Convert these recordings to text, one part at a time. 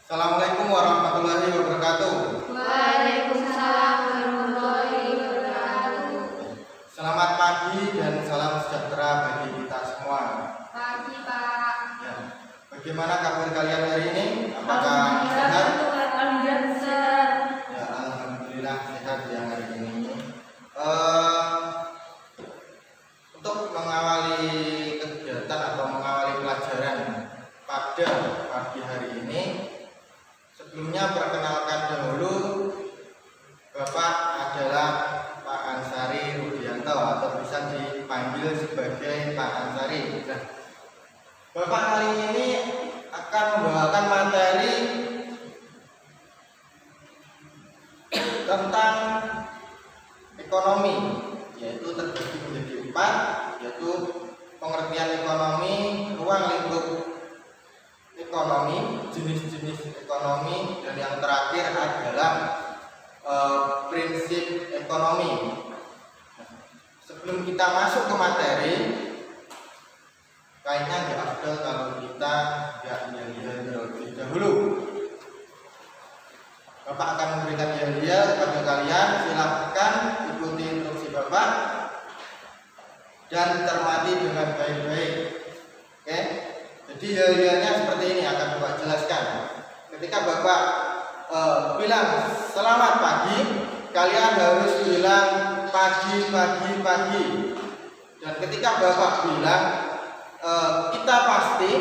Assalamualaikum warahmatullahi wabarakatuh. Waalaikumsalam warahmatullahi wabarakatuh. Selamat pagi dan salam sejahtera bagi kita semua. Pagi, Pak. Ya. Bagaimana kabar kalian hari ini? Apakah sehat? Alhamdulillah. Ya, alhamdulillah sehat ya hari ini. Untuk mengawali kegiatan atau mengawali pelajaran pada pagi hari ini, sebelumnya perkenalkan dahulu, Bapak adalah Pak Ansari Rudianto atau bisa dipanggil sebagai Pak Ansari. Nah, Bapak kali ini akan membawakan materi tentang ekonomi, yaitu terbagi menjadi 4, yaitu pengertian ekonomi, ruang lingkup ekonomi, jenis-jenis ekonomi, dan yang terakhir adalah prinsip ekonomi. Sebelum kita masuk ke materi, kayaknya nggak afdal kalau kita nggak yel-yel terlebih dahulu. Bapak akan memberikan yel-yel kepada kalian. Silahkan ikuti instruksi Bapak dan cermati dengan baik-baik. Oke? Jadi yel-yelnya seperti ini, akan Bapak jelaskan. Ketika Bapak bilang selamat pagi, kalian harus bilang pagi. Dan ketika Bapak bilang kita pasti,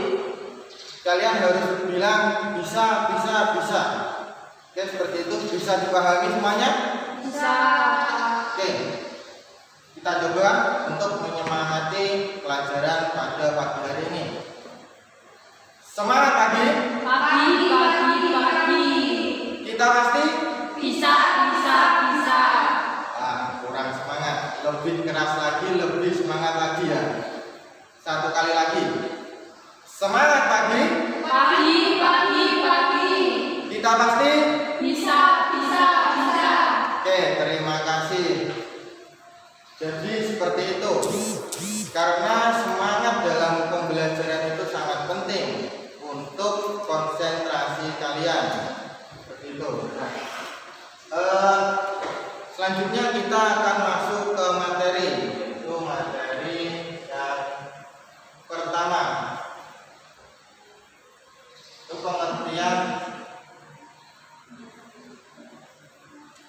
kalian harus bilang bisa. Oke, seperti itu. Bisa dipahami semuanya? Bisa. Oke, kita coba untuk menyemangati pelajaran pada pagi hari ini. Semangat pagi. Pagi. Kita pasti Bisa. kurang semangat. Lebih keras lagi, lebih semangat lagi ya. Satu kali lagi. Semangat pagi. Pagi. Kita pasti Bisa. Oke, terima kasih. Jadi seperti itu. Karena semangat dalam pembelajaran itu sangat penting untuk konsentrasi kalian. Seperti itu. Selanjutnya kita akan masuk ke materi, yaitu materi yang pertama. Itu pengertian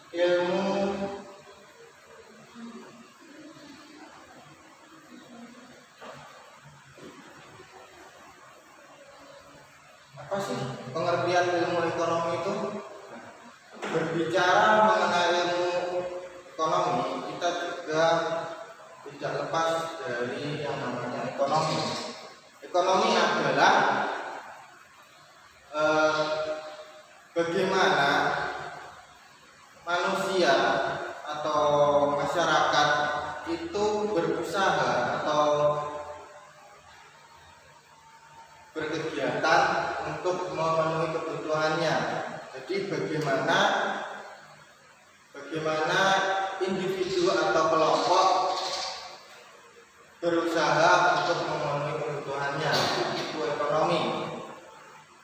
ilmu apa sih pengertian ilmu ekonomi itu? Berbicara mengenai ilmu ekonomi, kita juga tidak lepas dari yang namanya ekonomi. Ekonomi adalah bagaimana manusia atau masyarakat itu berusaha atau berkegiatan untuk memenuhi kebutuhannya. Jadi bagaimana individu atau kelompok berusaha untuk memenuhi kebutuhannya, itu ekonomi.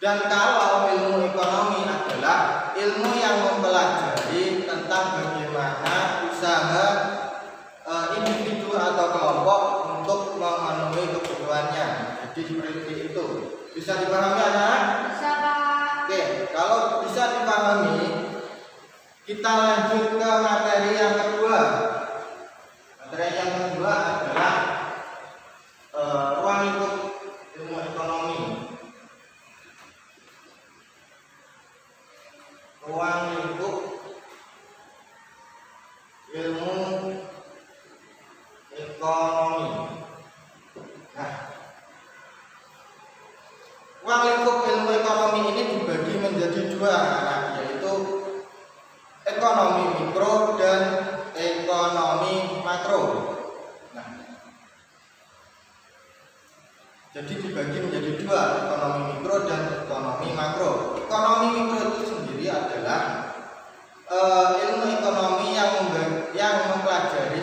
Dan kalau ilmu ekonomi adalah ilmu yang mempelajari tentang bagaimana usaha individu atau kelompok untuk memenuhi kebutuhannya. Jadi seperti itu. Bisa dipahami anak-anak? Bisa, Pak. Oke, kalau bisa dipahami, kita lanjut ke materi yang kedua. Materi yang kedua adalah ruang lingkup ilmu ekonomi. Ruang lingkup ilmu ekonomi. Nah, ruang lingkup ilmu ekonomi ini dibagi menjadi 2, yaitu ekonomi mikro dan ekonomi makro. Nah, jadi dibagi menjadi 2, ekonomi mikro dan ekonomi makro. Ekonomi mikro itu sendiri adalah ilmu ekonomi yang mempelajari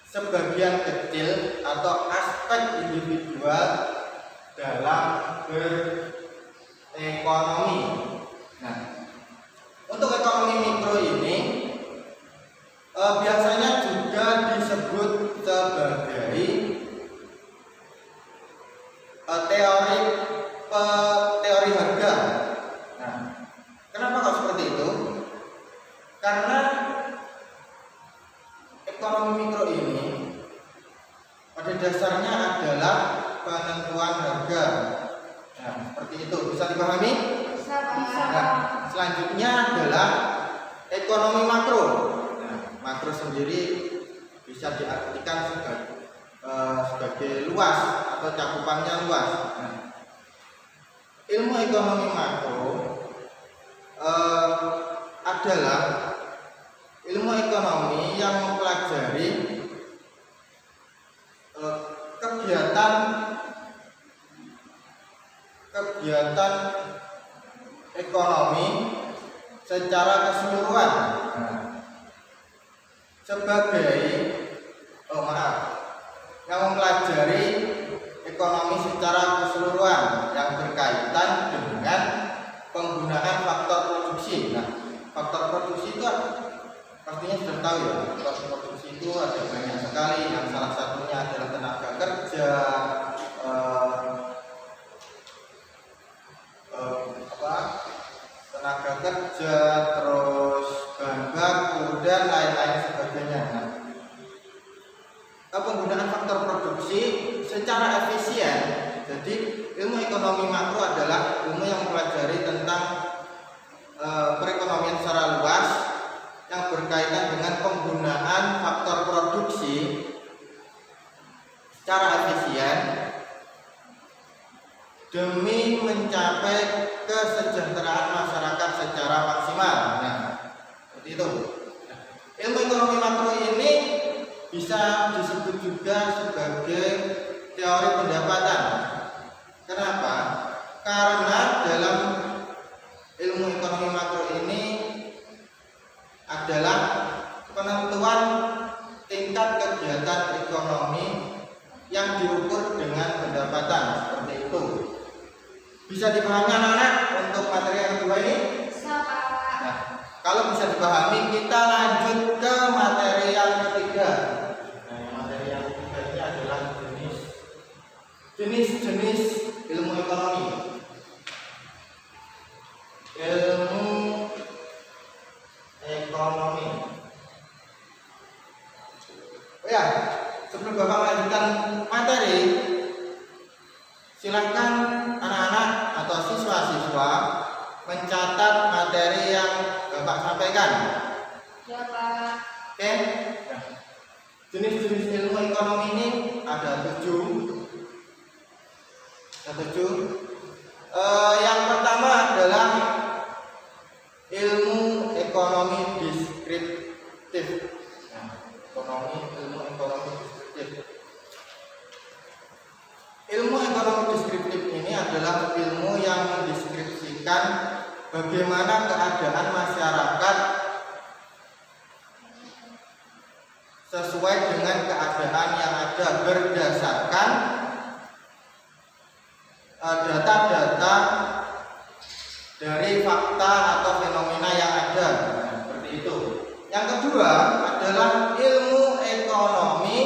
sebagian kecil atau aspek individual dalam ekonomi. Nah, untuk ekonomi mikro ini biasanya juga disebut sebagai teori harga. Nah, kenapa kok seperti itu? Karena ekonomi mikro ini pada dasarnya adalah penentuan harga. Nah, seperti itu bisa dipahami? Bisa. Nah, selanjutnya adalah ekonomi makro. Nah, makro sendiri bisa diartikan sebagai luas atau cakupannya luas. Nah, ilmu ekonomi makro adalah ilmu ekonomi yang mempelajari kegiatan ekonomi secara keseluruhan. Yang mempelajari ekonomi secara keseluruhan yang berkaitan dengan penggunaan faktor produksi. Nah, faktor produksi itu pastinya sudah tahu ya. Faktor produksi itu ada banyak sekali. Yang salah satunya adalah tenaga kerja, terus bahan baku dan lain-lain sebagainya. Nah, penggunaan faktor produksi secara efisien. Jadi ilmu ekonomi makro adalah ilmu yang mempelajari tentang perekonomian secara luas yang berkaitan dengan penggunaan faktor produksi secara efisien demi mencapai kesejahteraan masyarakat secara maksimal. Nah, seperti itu. Ilmu ekonomi makro ini bisa disebut juga sebagai teori pendapatan. Kenapa? Karena dalam ilmu ekonomi makro ini adalah penentuan tingkat kegiatan ekonomi yang diukur dengan pendapatan. Seperti itu. Bisa dipahami anak-anak untuk materi yang kedua ini? Bisa, Pak. Nah, kalau bisa dipahami, kita lanjut ke materi yang ketiga. Nah, materi yang ketiga ini adalah jenis-jenis ilmu ekonomi. Ilmu ekonomi. Oh ya, sebelum Bapak melanjutkan materi, silakan anak-anak atau siswa-siswa mencatat materi yang Bapak sampaikan. Ya, Pak. Oke. Jenis-jenis ilmu ekonomi ini ada 7. Yang pertama adalah ilmu ekonomi deskriptif. Ilmu ekonomi deskriptif. Ilmu ekonomi deskriptif ini adalah ilmu yang mendeskripsikan bagaimana keadaan masyarakat sesuai dengan keadaan yang ada berdasarkan data-data dari fakta atau fenomena yang ada. Seperti itu. Yang kedua adalah ilmu ekonomi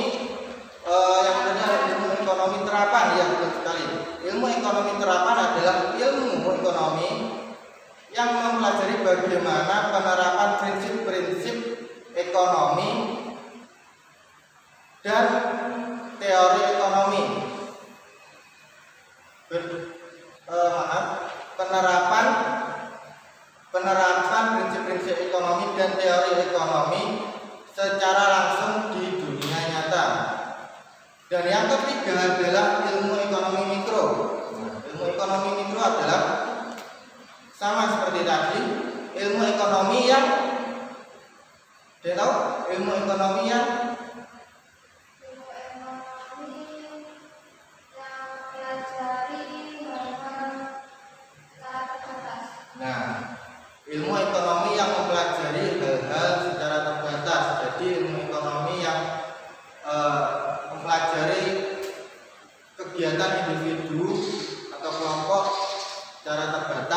ilmu ekonomi terapan. Ya, betul sekali. Ilmu ekonomi terapan adalah ilmu ekonomi yang mempelajari bagaimana penerapan prinsip-prinsip ekonomi dan teori ekonomi. Penerapan prinsip-prinsip ekonomi dan teori ekonomi secara langsung di dunia nyata. Dan yang ketiga adalah ilmu ekonomi mikro. Ilmu ekonomi mikro adalah sama seperti tadi, ilmu ekonomi yang ilmu ekonomi yang ilmu ekonomi yang mempelajari hal-hal secara terbatas. Jadi ilmu ekonomi yang mempelajari kegiatan individu atau kelompok secara terbatas.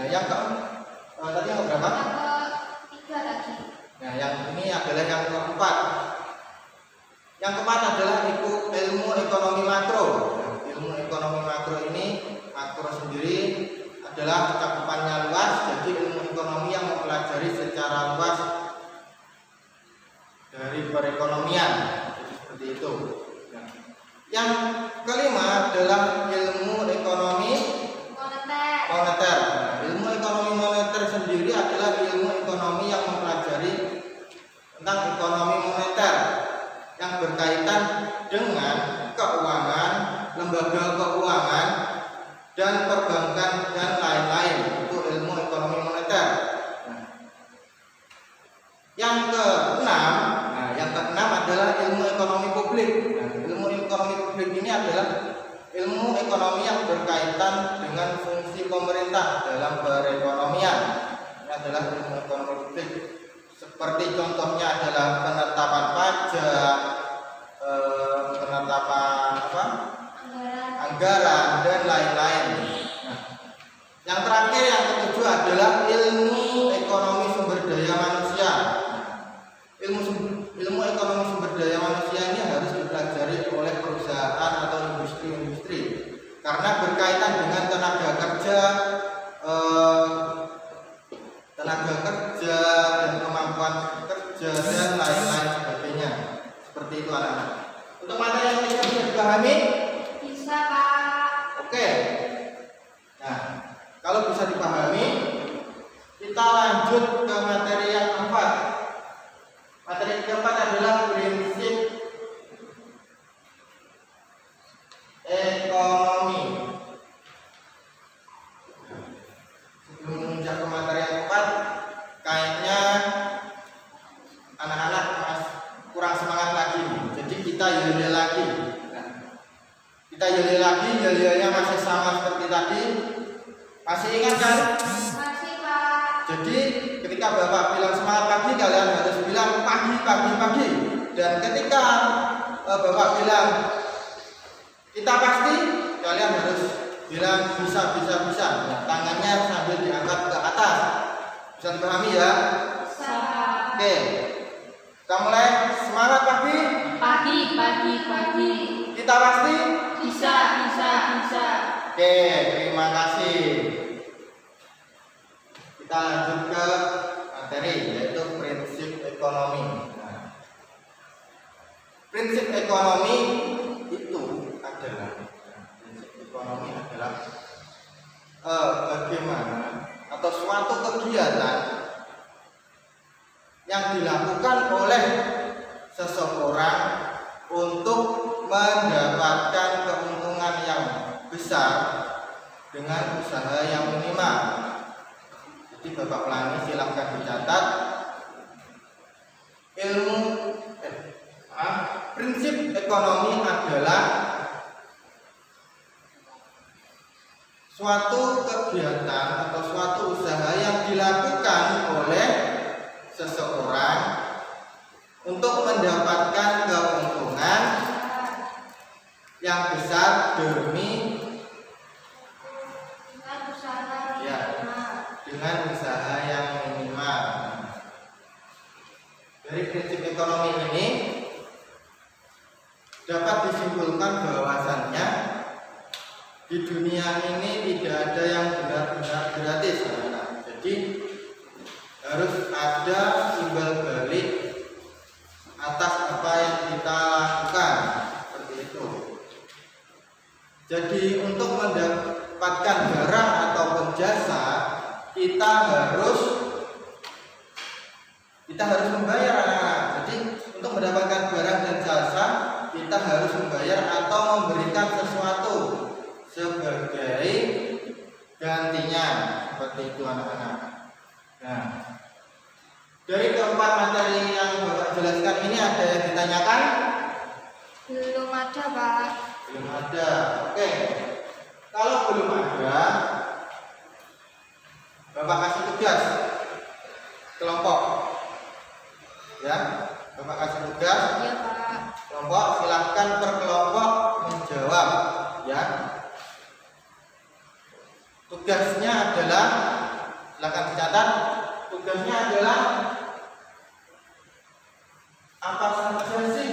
Nah, yang tadi yang berapa? Yang ketiga lagi. Nah, yang ini adalah yang keempat. Yang keempat adalah ilmu ekonomi makro. Nah, ilmu ekonomi makro ini, makro sendiri adalah cakupannya luas, jadi ilmu ekonomi yang mempelajari secara luas dari perekonomian, jadi seperti itu. Nah, yang kelima adalah ilmu ekonomi moneter. Nah, ilmu ekonomi moneter sendiri adalah ilmu ekonomi yang mempelajari tentang ekonomi moneter yang berkaitan dengan keuangan, lembaga keuangan, dan perbankan dan lain-lain. Itu ilmu ekonomi moneter. Nah, yang keenam adalah ilmu ekonomi publik. Nah, ilmu ekonomi publik ini adalah ilmu ekonomi yang berkaitan dengan fungsi pemerintah dalam perekonomian. Ini adalah ilmu ekonomi publik. Seperti contohnya adalah penetapan pajak, penetapan anggaran dan lain-lain. Nah, yang terakhir yang ketujuh adalah ilmu ekonomi sumber daya manusia. Ilmu ekonomi sumber daya manusia ini harus dipelajari oleh perusahaan atau industri karena berkaitan dengan tenaga kerja dan kemampuan kerja dan lain-lain sebagainya. Seperti itu anak-anak. Untuk materi yang bisa dipahami? Bisa, Pak. Oke. Nah, kalau bisa dipahami, kita lanjut ke materi yang keempat. Materi keempat adalah prinsip ekonomi. Sebelum menginjak ke materi yang keempat, kayaknya anak-anak kurang semangat lagi. Jadi kita yel-yel lagi. Nah, kita yel-yel lagi, yel-yelnya masih sama seperti tadi. Masih ingat kan? Masih, Pak. Jadi ketika Bapak bilang semangat pagi, kalian harus bilang pagi. Dan ketika Bapak bilang kita pasti, kalian harus bilang bisa. Nah, tangannya sambil diangkat ke atas. Bisa dipahami ya? Bisa. Oke. Kita mulai. Semangat pagi. Pagi. Kita pasti. Bisa. Oke, terima kasih. Kita lanjut ke materi, yaitu prinsip ekonomi. Nah, prinsip ekonomi itu adalah bagaimana atau suatu kegiatan yang dilakukan oleh seseorang untuk mendapatkan keuntungan yang besar dengan usaha yang minimal. Jadi Bapak ulangi, silahkan dicatat. Prinsip ekonomi adalah suatu kegiatan atau suatu usaha yang dilakukan oleh seseorang untuk mendapatkan keuntungan yang besar dengan usaha yang minimal. Dari prinsip ekonomi ini dapat disimpulkan bahwasannya di dunia ini tidak ada yang benar-benar gratis. Jadi harus ada timbal balik atas apa yang kita lakukan, seperti itu. Jadi untuk mendapatkan barang ataupun jasa, kita harus membayar anak-anak. Jadi untuk mendapatkan barang dan jasa, kita harus membayar atau memberikan sesuatu sebagai gantinya, seperti itu anak-anak. Nah, dari keempat materi yang Bapak jelaskan ini ada yang ditanyakan? Belum ada, Pak. Belum ada. Oke. Kalau belum ada, Bapak kasih tugas kelompok. Ya, Bapak kasih tugas. Iya, Pak. Kelompok, silahkan per kelompok menjawab. Ya. Tugasnya adalah Silakan dicatat. Tugasnya adalah apa saja sih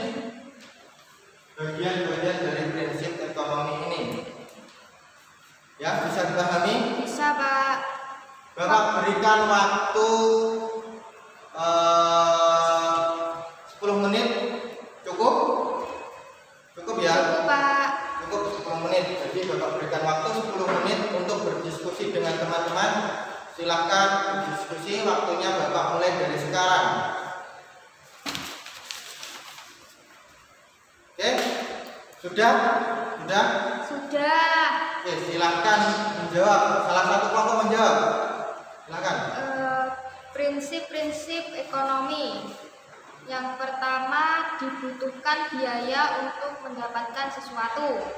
bagian-bagian dari prinsip ekonomi ini? Ya, bisa dipahami? Bisa, Pak. Bapak berikan waktu 10 menit. Cukup? Cukup ya? Cukup, Pak. Cukup 10 menit. Jadi Bapak berikan waktu 10 menit untuk berdiskusi dengan teman-teman. Silahkan berdiskusi, waktunya Bapak mulai dari sekarang. Oke? Sudah? Sudah? Sudah. Oke, silahkan menjawab. Salah satu kelompok menjawab. Silahkan. Prinsip-prinsip ekonomi. Yang pertama, dibutuhkan biaya untuk mendapatkan sesuatu.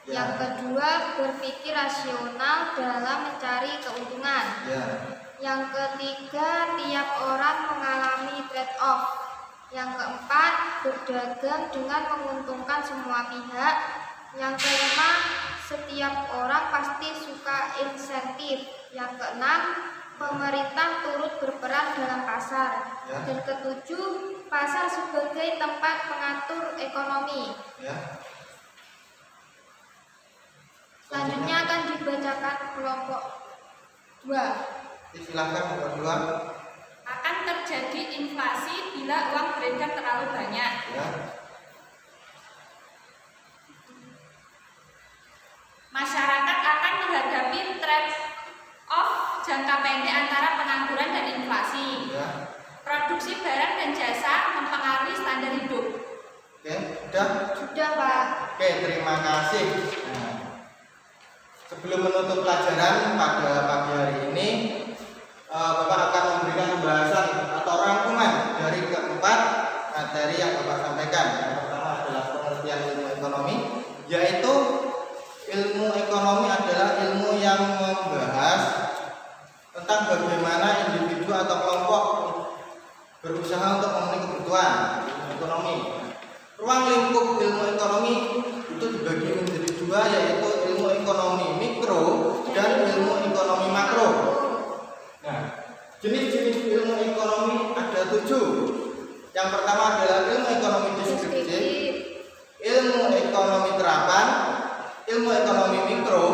Ya. Yang kedua, berpikir rasional dalam mencari keuntungan. Ya. Yang ketiga, tiap orang mengalami trade-off. Yang keempat, berdagang dengan menguntungkan semua pihak. Yang kelima, setiap orang pasti suka insentif. Yang keenam, pemerintah turut berperan dalam pasar. Ya. Dan ketujuh, pasar sebagai tempat pengatur ekonomi. Ya. Selanjutnya akan dibacakan kelompok 2. Silahkan berdua. Akan terjadi inflasi bila uang beredar terlalu banyak. Ya. Masyarakat akan menghadapi trade-off jangka pendek antara pengangguran dan inflasi. Ya. Produksi barang dan jasa mempengaruhi standar hidup. Oke, sudah? Sudah, Pak. Oke, terima kasih. Nah, sebelum menutup pelajaran pada pagi hari ini, Bapak akan memberikan pembahasan atau rangkuman dari keempat materi yang Bapak sampaikan. Yang pertama adalah pengertian ilmu ekonomi, yaitu ilmu ekonomi adalah ilmu yang membahas tentang bagaimana individu atau kelompok berusaha untuk memenuhi kebutuhan ekonomi. Ruang lingkup ilmu ekonomi itu dibagi menjadi dua, yaitu ilmu ekonomi mikro dan ilmu ekonomi makro. Nah, jenis-jenis ilmu ekonomi ada 7. Yang pertama adalah ilmu ekonomi deskriptif, ilmu ekonomi terapan, ilmu ekonomi mikro,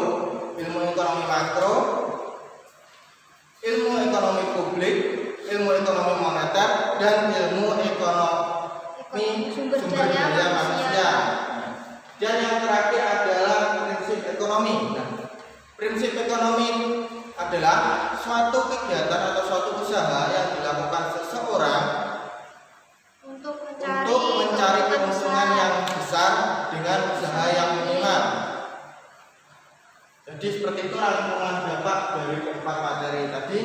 ilmu ekonomi makro, ilmu ekonomi publik, ilmu ekonomi moneter, dan ilmu ekonomi sumber daya manusia. Dan yang terakhir adalah prinsip ekonomi. Nah, prinsip ekonomi adalah suatu kegiatan atau suatu usaha yang dilakukan seseorang untuk mencari keuntungan yang besar dengan usaha yang minimal. Jadi seperti itu rangkuman Bapak dari keempat materi tadi.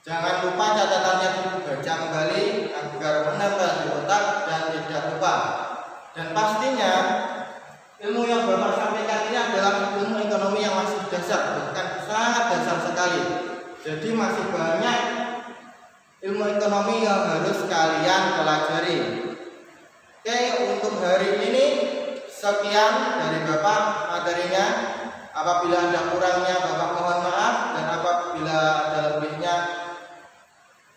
Jangan lupa catatannya dibaca kembali agar menempel di otak dan tidak lupa. Dan pastinya ilmu yang Bapak sampaikan ini adalah ilmu ekonomi yang masih dasar, bahkan sangat dasar sekali. Jadi masih banyak ilmu ekonomi yang harus kalian pelajari. Oke, untuk hari ini sekian dari Bapak materinya. Apabila ada kurangnya Bapak mohon maaf, dan apabila ada lebihnya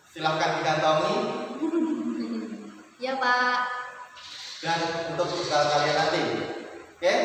silahkan dikantongi. Ya, Pak. Dan untuk bekal kalian nanti. Oke?